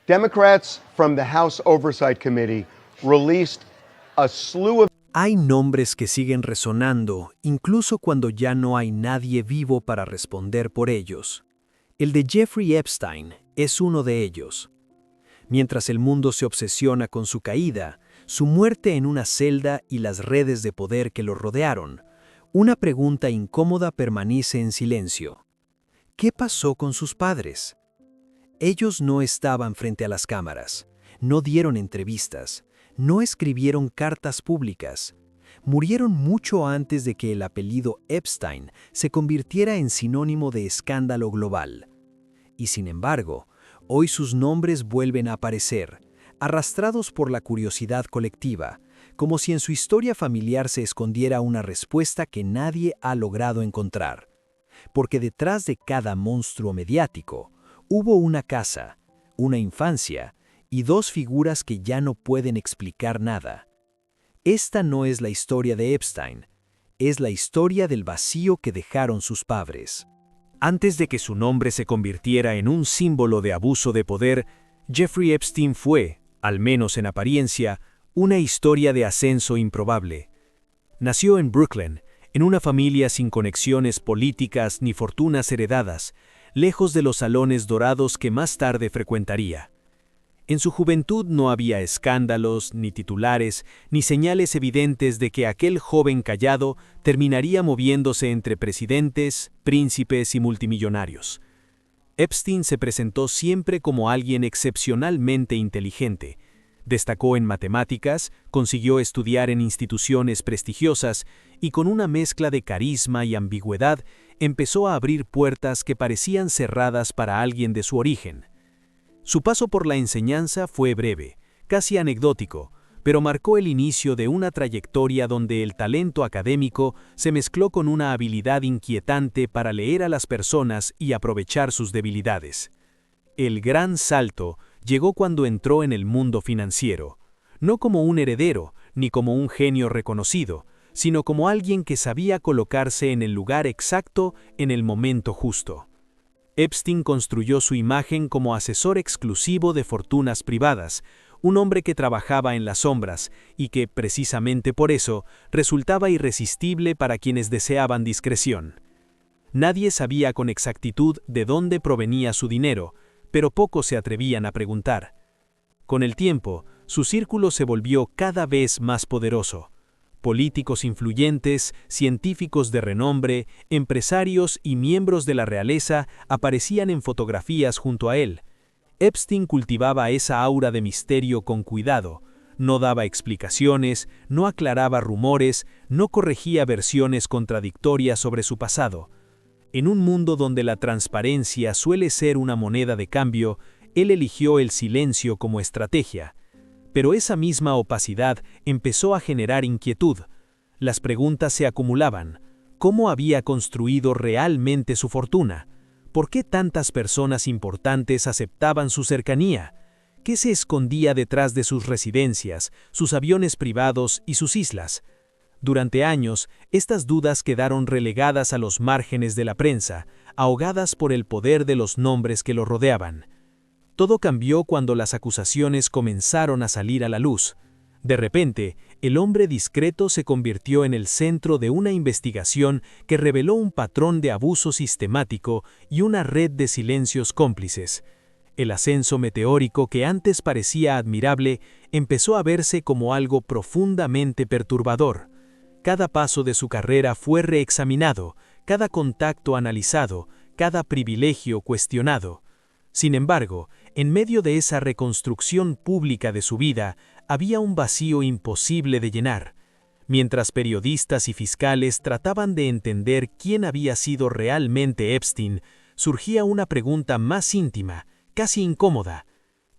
Democrats from the House Oversight Committee released a slew of Hay nombres que siguen resonando, incluso cuando ya no hay nadie vivo para responder por ellos. El de Jeffrey Epstein es uno de ellos. Mientras el mundo se obsesiona con su caída, su muerte en una celda y las redes de poder que lo rodearon, una pregunta incómoda permanece en silencio. ¿Qué pasó con sus padres? Ellos no estaban frente a las cámaras, no dieron entrevistas, no escribieron cartas públicas. Murieron mucho antes de que el apellido Epstein se convirtiera en sinónimo de escándalo global. Y sin embargo, hoy sus nombres vuelven a aparecer, arrastrados por la curiosidad colectiva, como si en su historia familiar se escondiera una respuesta que nadie ha logrado encontrar. Porque detrás de cada monstruo mediático, hubo una casa, una infancia y dos figuras que ya no pueden explicar nada. Esta no es la historia de Epstein, es la historia del vacío que dejaron sus padres. Antes de que su nombre se convirtiera en un símbolo de abuso de poder, Jeffrey Epstein fue, al menos en apariencia, una historia de ascenso improbable. Nació en Brooklyn, en una familia sin conexiones políticas ni fortunas heredadas, lejos de los salones dorados que más tarde frecuentaría. En su juventud no había escándalos, ni titulares, ni señales evidentes de que aquel joven callado terminaría moviéndose entre presidentes, príncipes y multimillonarios. Epstein se presentó siempre como alguien excepcionalmente inteligente. Destacó en matemáticas, consiguió estudiar en instituciones prestigiosas y con una mezcla de carisma y ambigüedad empezó a abrir puertas que parecían cerradas para alguien de su origen. Su paso por la enseñanza fue breve, casi anecdótico, pero marcó el inicio de una trayectoria donde el talento académico se mezcló con una habilidad inquietante para leer a las personas y aprovechar sus debilidades. El gran salto llegó cuando entró en el mundo financiero, no como un heredero ni como un genio reconocido, sino como alguien que sabía colocarse en el lugar exacto en el momento justo. Epstein construyó su imagen como asesor exclusivo de fortunas privadas, un hombre que trabajaba en las sombras y que, precisamente por eso, resultaba irresistible para quienes deseaban discreción. Nadie sabía con exactitud de dónde provenía su dinero, pero pocos se atrevían a preguntar. Con el tiempo, su círculo se volvió cada vez más poderoso. Políticos influyentes, científicos de renombre, empresarios y miembros de la realeza aparecían en fotografías junto a él. Epstein cultivaba esa aura de misterio con cuidado. No daba explicaciones, no aclaraba rumores, no corregía versiones contradictorias sobre su pasado. En un mundo donde la transparencia suele ser una moneda de cambio, él eligió el silencio como estrategia. Pero esa misma opacidad empezó a generar inquietud. Las preguntas se acumulaban. ¿Cómo había construido realmente su fortuna? ¿Por qué tantas personas importantes aceptaban su cercanía? ¿Qué se escondía detrás de sus residencias, sus aviones privados y sus islas? Durante años, estas dudas quedaron relegadas a los márgenes de la prensa, ahogadas por el poder de los nombres que lo rodeaban. Todo cambió cuando las acusaciones comenzaron a salir a la luz. De repente, el hombre discreto se convirtió en el centro de una investigación que reveló un patrón de abuso sistemático y una red de silencios cómplices. El ascenso meteórico que antes parecía admirable empezó a verse como algo profundamente perturbador. Cada paso de su carrera fue reexaminado, cada contacto analizado, cada privilegio cuestionado. Sin embargo, en medio de esa reconstrucción pública de su vida, había un vacío imposible de llenar. Mientras periodistas y fiscales trataban de entender quién había sido realmente Epstein, surgía una pregunta más íntima, casi incómoda.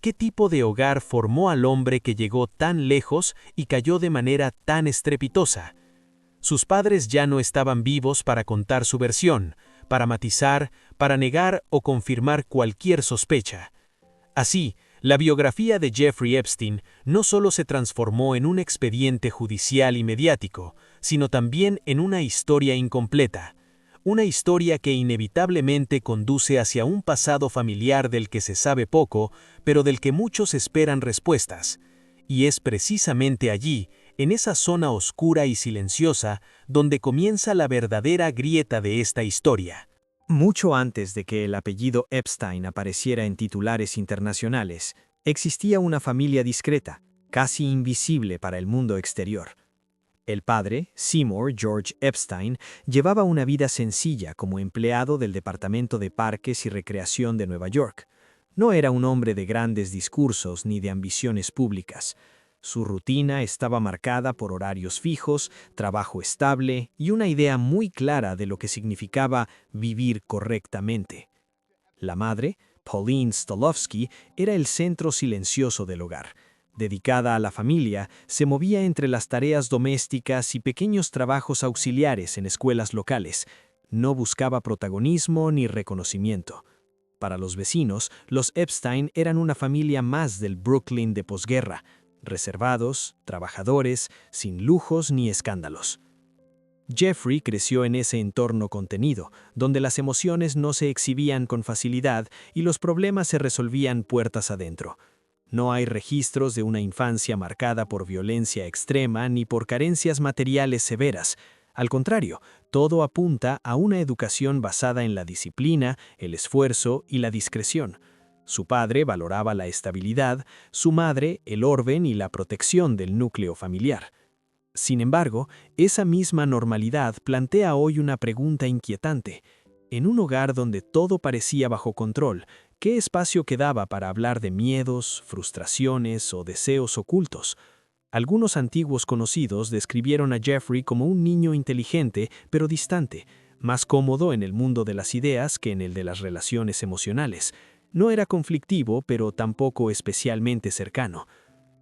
¿Qué tipo de hogar formó al hombre que llegó tan lejos y cayó de manera tan estrepitosa? Sus padres ya no estaban vivos para contar su versión, para matizar, para negar o confirmar cualquier sospecha. Así, la biografía de Jeffrey Epstein no solo se transformó en un expediente judicial y mediático, sino también en una historia incompleta. una historia que inevitablemente conduce hacia un pasado familiar del que se sabe poco, pero del que muchos esperan respuestas. Y es precisamente allí, en esa zona oscura y silenciosa, donde comienza la verdadera grieta de esta historia. Mucho antes de que el apellido Epstein apareciera en titulares internacionales, existía una familia discreta, casi invisible para el mundo exterior. El padre, Seymour George Epstein, llevaba una vida sencilla como empleado del Departamento de Parques y Recreación de Nueva York. No era un hombre de grandes discursos ni de ambiciones públicas. Su rutina estaba marcada por horarios fijos, trabajo estable y una idea muy clara de lo que significaba vivir correctamente. La madre, Pauline Stolovsky, era el centro silencioso del hogar. Dedicada a la familia, se movía entre las tareas domésticas y pequeños trabajos auxiliares en escuelas locales. No buscaba protagonismo ni reconocimiento. Para los vecinos, los Epstein eran una familia más del Brooklyn de posguerra, reservados, trabajadores, sin lujos ni escándalos. Jeffrey creció en ese entorno contenido, donde las emociones no se exhibían con facilidad y los problemas se resolvían puertas adentro. No hay registros de una infancia marcada por violencia extrema ni por carencias materiales severas. Al contrario, todo apunta a una educación basada en la disciplina, el esfuerzo y la discreción. Su padre valoraba la estabilidad, su madre el orden y la protección del núcleo familiar. Sin embargo, esa misma normalidad plantea hoy una pregunta inquietante. En un hogar donde todo parecía bajo control, ¿qué espacio quedaba para hablar de miedos, frustraciones o deseos ocultos? Algunos antiguos conocidos describieron a Jeffrey como un niño inteligente pero distante, más cómodo en el mundo de las ideas que en el de las relaciones emocionales. No era conflictivo, pero tampoco especialmente cercano.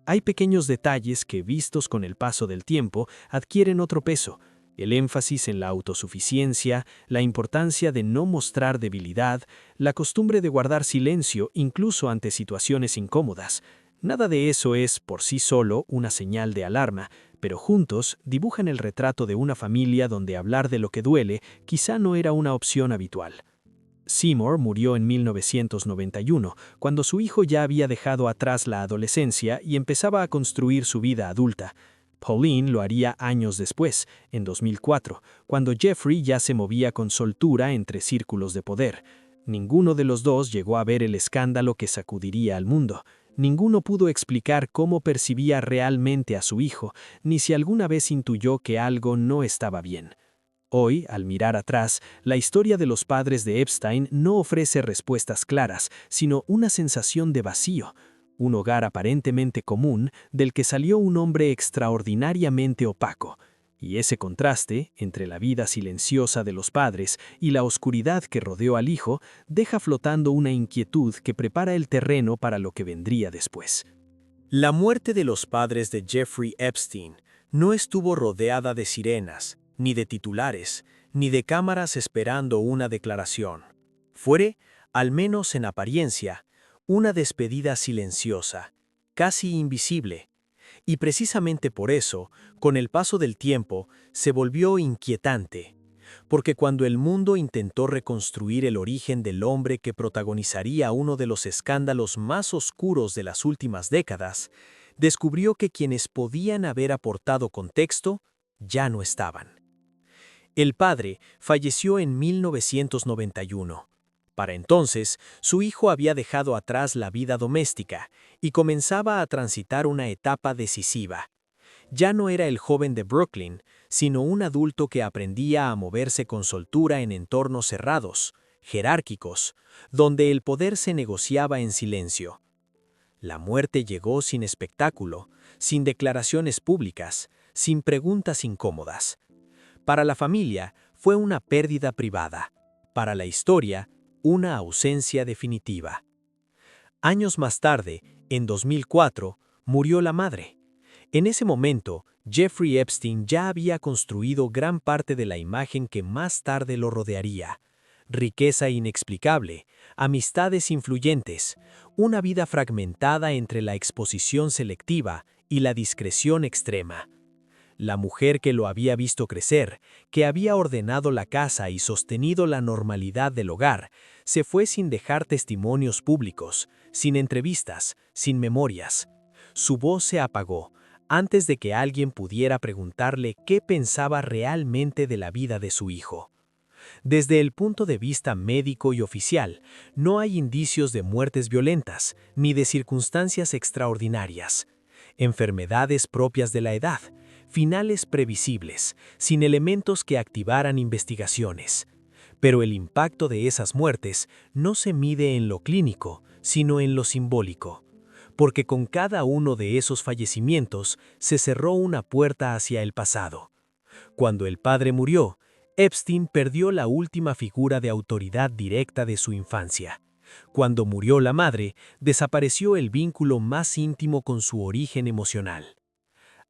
Hay pequeños detalles que, vistos con el paso del tiempo, adquieren otro peso. El énfasis en la autosuficiencia, la importancia de no mostrar debilidad, la costumbre de guardar silencio incluso ante situaciones incómodas. Nada de eso es, por sí solo, una señal de alarma, pero juntos dibujan el retrato de una familia donde hablar de lo que duele quizá no era una opción habitual. Seymour murió en 1991, cuando su hijo ya había dejado atrás la adolescencia y empezaba a construir su vida adulta. Pauline lo haría años después, en 2004, cuando Jeffrey ya se movía con soltura entre círculos de poder. Ninguno de los dos llegó a ver el escándalo que sacudiría al mundo. Ninguno pudo explicar cómo percibía realmente a su hijo, ni si alguna vez intuyó que algo no estaba bien. Hoy, al mirar atrás, la historia de los padres de Epstein no ofrece respuestas claras, sino una sensación de vacío, un hogar aparentemente común del que salió un hombre extraordinariamente opaco. Y ese contraste entre la vida silenciosa de los padres y la oscuridad que rodeó al hijo deja flotando una inquietud que prepara el terreno para lo que vendría después. La muerte de los padres de Jeffrey Epstein no estuvo rodeada de sirenas, ni de titulares, ni de cámaras esperando una declaración. Fue, al menos en apariencia, una despedida silenciosa, casi invisible, y precisamente por eso, con el paso del tiempo, se volvió inquietante, porque cuando el mundo intentó reconstruir el origen del hombre que protagonizaría uno de los escándalos más oscuros de las últimas décadas, descubrió que quienes podían haber aportado contexto ya no estaban. El padre falleció en 1991. Para entonces, su hijo había dejado atrás la vida doméstica y comenzaba a transitar una etapa decisiva. Ya no era el joven de Brooklyn, sino un adulto que aprendía a moverse con soltura en entornos cerrados, jerárquicos, donde el poder se negociaba en silencio. La muerte llegó sin espectáculo, sin declaraciones públicas, sin preguntas incómodas. Para la familia fue una pérdida privada, para la historia, una ausencia definitiva. Años más tarde, en 2004, murió la madre. En ese momento, Jeffrey Epstein ya había construido gran parte de la imagen que más tarde lo rodearía. Riqueza inexplicable, amistades influyentes, una vida fragmentada entre la exposición selectiva y la discreción extrema. La mujer que lo había visto crecer, que había ordenado la casa y sostenido la normalidad del hogar, se fue sin dejar testimonios públicos, sin entrevistas, sin memorias. Su voz se apagó antes de que alguien pudiera preguntarle qué pensaba realmente de la vida de su hijo. Desde el punto de vista médico y oficial, no hay indicios de muertes violentas ni de circunstancias extraordinarias. Enfermedades propias de la edad, finales previsibles, sin elementos que activaran investigaciones. Pero el impacto de esas muertes no se mide en lo clínico, sino en lo simbólico. Porque con cada uno de esos fallecimientos se cerró una puerta hacia el pasado. Cuando el padre murió, Epstein perdió la última figura de autoridad directa de su infancia. Cuando murió la madre, desapareció el vínculo más íntimo con su origen emocional.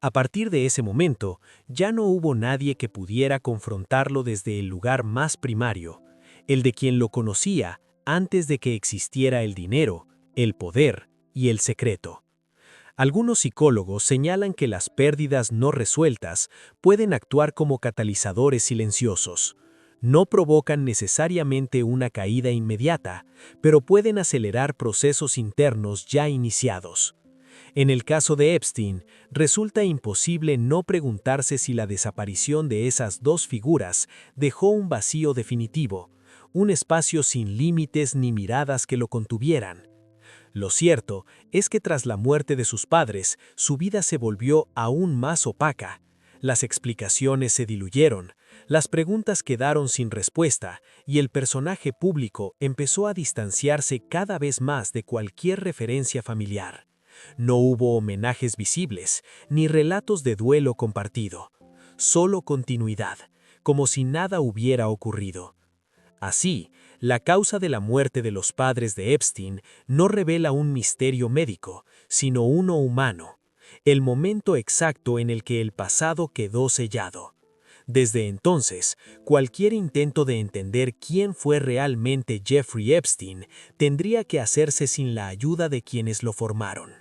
A partir de ese momento, ya no hubo nadie que pudiera confrontarlo desde el lugar más primario, el de quien lo conocía antes de que existiera el dinero, el poder y el secreto. Algunos psicólogos señalan que las pérdidas no resueltas pueden actuar como catalizadores silenciosos. No provocan necesariamente una caída inmediata, pero pueden acelerar procesos internos ya iniciados. En el caso de Epstein, resulta imposible no preguntarse si la desaparición de esas dos figuras dejó un vacío definitivo, un espacio sin límites ni miradas que lo contuvieran. Lo cierto es que tras la muerte de sus padres, su vida se volvió aún más opaca. Las explicaciones se diluyeron, las preguntas quedaron sin respuesta y el personaje público empezó a distanciarse cada vez más de cualquier referencia familiar. No hubo homenajes visibles, ni relatos de duelo compartido. Solo continuidad, como si nada hubiera ocurrido. Así, la causa de la muerte de los padres de Epstein no revela un misterio médico, sino uno humano, el momento exacto en el que el pasado quedó sellado. Desde entonces, cualquier intento de entender quién fue realmente Jeffrey Epstein tendría que hacerse sin la ayuda de quienes lo formaron.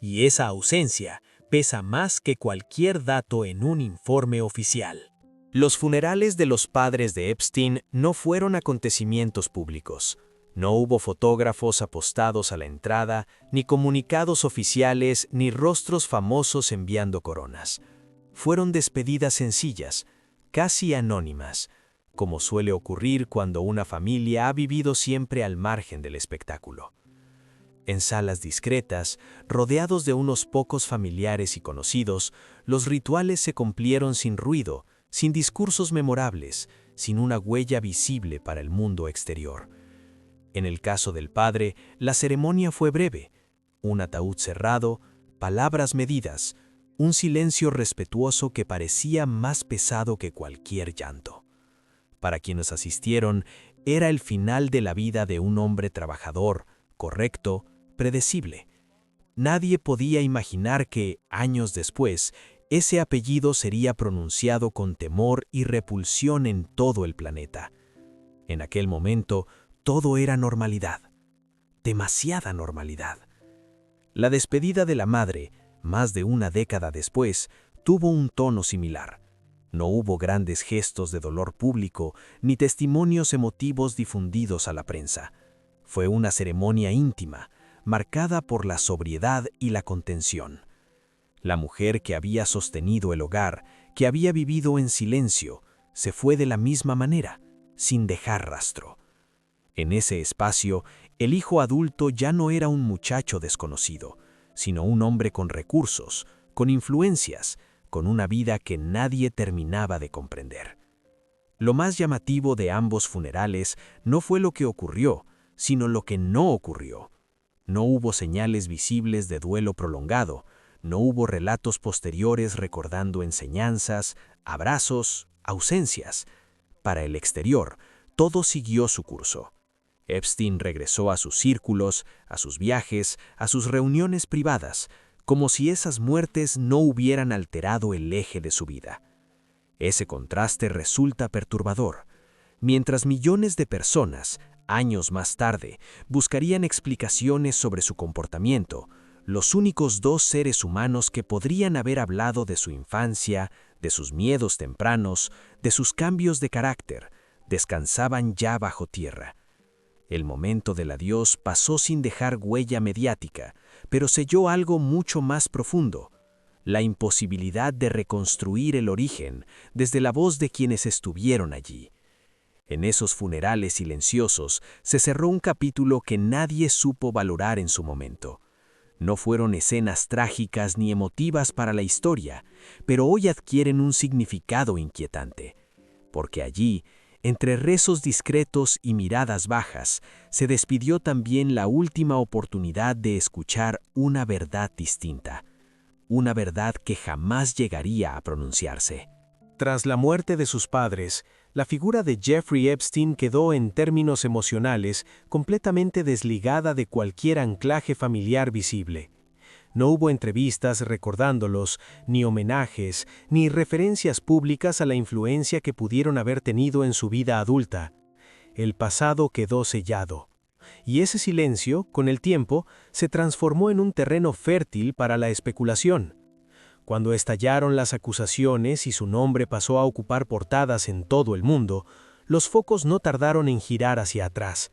Y esa ausencia pesa más que cualquier dato en un informe oficial. Los funerales de los padres de Epstein no fueron acontecimientos públicos. No hubo fotógrafos apostados a la entrada, ni comunicados oficiales, ni rostros famosos enviando coronas. Fueron despedidas sencillas, casi anónimas, como suele ocurrir cuando una familia ha vivido siempre al margen del espectáculo. En salas discretas, rodeados de unos pocos familiares y conocidos, los rituales se cumplieron sin ruido, sin discursos memorables, sin una huella visible para el mundo exterior. En el caso del padre, la ceremonia fue breve: un ataúd cerrado, palabras medidas, un silencio respetuoso que parecía más pesado que cualquier llanto. Para quienes asistieron, era el final de la vida de un hombre trabajador, correcto, predecible. Nadie podía imaginar que, años después, ese apellido sería pronunciado con temor y repulsión en todo el planeta. En aquel momento, todo era normalidad. Demasiada normalidad. La despedida de la madre, más de una década después, tuvo un tono similar. No hubo grandes gestos de dolor público, ni testimonios emotivos difundidos a la prensa. Fue una ceremonia íntima, marcada por la sobriedad y la contención. La mujer que había sostenido el hogar, que había vivido en silencio, se fue de la misma manera, sin dejar rastro. En ese espacio, el hijo adulto ya no era un muchacho desconocido, sino un hombre con recursos, con influencias, con una vida que nadie terminaba de comprender. Lo más llamativo de ambos funerales no fue lo que ocurrió, sino lo que no ocurrió. No hubo señales visibles de duelo prolongado, no hubo relatos posteriores recordando enseñanzas, abrazos, ausencias. Para el exterior, todo siguió su curso. Epstein regresó a sus círculos, a sus viajes, a sus reuniones privadas, como si esas muertes no hubieran alterado el eje de su vida. Ese contraste resulta perturbador. Mientras millones de personas, años más tarde, buscarían explicaciones sobre su comportamiento, los únicos dos seres humanos que podrían haber hablado de su infancia, de sus miedos tempranos, de sus cambios de carácter, descansaban ya bajo tierra. El momento del adiós pasó sin dejar huella mediática, pero selló algo mucho más profundo: la imposibilidad de reconstruir el origen desde la voz de quienes estuvieron allí. En esos funerales silenciosos se cerró un capítulo que nadie supo valorar en su momento. No fueron escenas trágicas ni emotivas para la historia, pero hoy adquieren un significado inquietante, porque allí, entre rezos discretos y miradas bajas, se despidió también la última oportunidad de escuchar una verdad distinta, una verdad que jamás llegaría a pronunciarse. Tras la muerte de sus padres, la figura de Jeffrey Epstein quedó en términos emocionales completamente desligada de cualquier anclaje familiar visible. No hubo entrevistas recordándolos, ni homenajes, ni referencias públicas a la influencia que pudieron haber tenido en su vida adulta. El pasado quedó sellado. Y ese silencio, con el tiempo, se transformó en un terreno fértil para la especulación. Cuando estallaron las acusaciones y su nombre pasó a ocupar portadas en todo el mundo, los focos no tardaron en girar hacia atrás.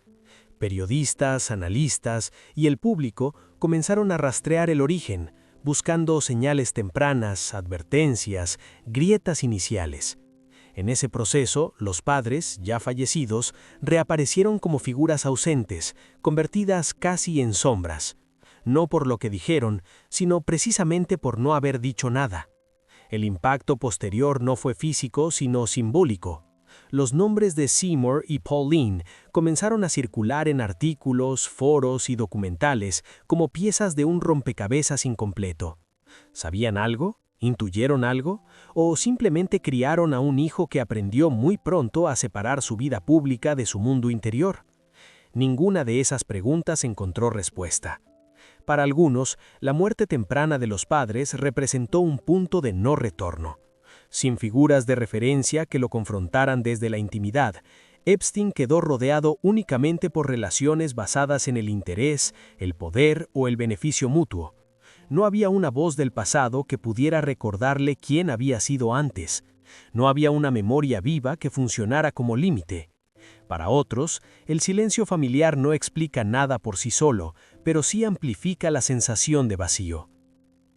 Periodistas, analistas y el público comenzaron a rastrear el origen, buscando señales tempranas, advertencias, grietas iniciales. En ese proceso, los padres, ya fallecidos, reaparecieron como figuras ausentes, convertidas casi en sombras. No por lo que dijeron, sino precisamente por no haber dicho nada. El impacto posterior no fue físico, sino simbólico. Los nombres de Seymour y Pauline comenzaron a circular en artículos, foros y documentales como piezas de un rompecabezas incompleto. ¿Sabían algo? ¿Intuyeron algo? ¿O simplemente criaron a un hijo que aprendió muy pronto a separar su vida pública de su mundo interior? Ninguna de esas preguntas encontró respuesta. Para algunos, la muerte temprana de los padres representó un punto de no retorno. Sin figuras de referencia que lo confrontaran desde la intimidad, Epstein quedó rodeado únicamente por relaciones basadas en el interés, el poder o el beneficio mutuo. No había una voz del pasado que pudiera recordarle quién había sido antes. No había una memoria viva que funcionara como límite. Para otros, el silencio familiar no explica nada por sí solo, pero sí amplifica la sensación de vacío.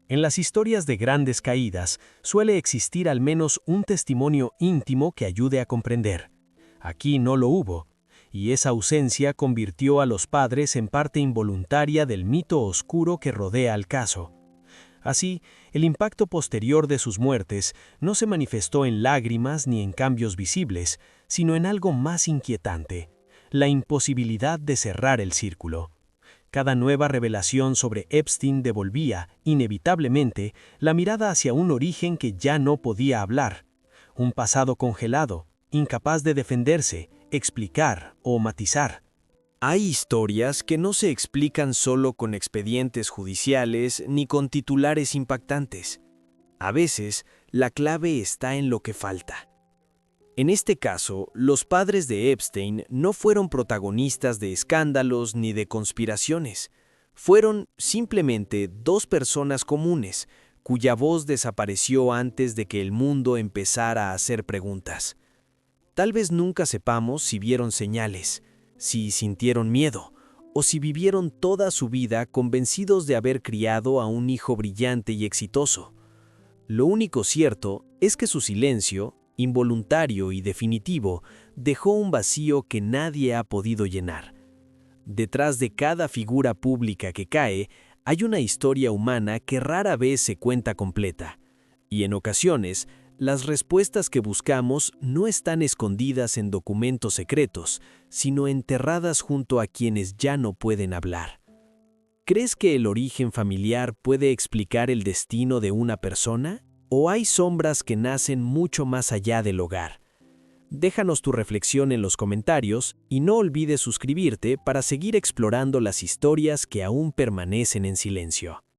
En las historias de grandes caídas suele existir al menos un testimonio íntimo que ayude a comprender. Aquí no lo hubo, y esa ausencia convirtió a los padres en parte involuntaria del mito oscuro que rodea al caso. Así, el impacto posterior de sus muertes no se manifestó en lágrimas ni en cambios visibles, sino en algo más inquietante: la imposibilidad de cerrar el círculo. Cada nueva revelación sobre Epstein devolvía, inevitablemente, la mirada hacia un origen que ya no podía hablar, un pasado congelado, incapaz de defenderse, explicar o matizar. Hay historias que no se explican solo con expedientes judiciales ni con titulares impactantes. A veces, la clave está en lo que falta. En este caso, los padres de Epstein no fueron protagonistas de escándalos ni de conspiraciones. Fueron simplemente dos personas comunes, cuya voz desapareció antes de que el mundo empezara a hacer preguntas. Tal vez nunca sepamos si vieron señales, si sintieron miedo, o si vivieron toda su vida convencidos de haber criado a un hijo brillante y exitoso. Lo único cierto es que su silencio, involuntario y definitivo, dejó un vacío que nadie ha podido llenar. Detrás de cada figura pública que cae, hay una historia humana que rara vez se cuenta completa, y en ocasiones, las respuestas que buscamos no están escondidas en documentos secretos, sino enterradas junto a quienes ya no pueden hablar. ¿Crees que el origen familiar puede explicar el destino de una persona? ¿O hay sombras que nacen mucho más allá del hogar? Déjanos tu reflexión en los comentarios y no olvides suscribirte para seguir explorando las historias que aún permanecen en silencio.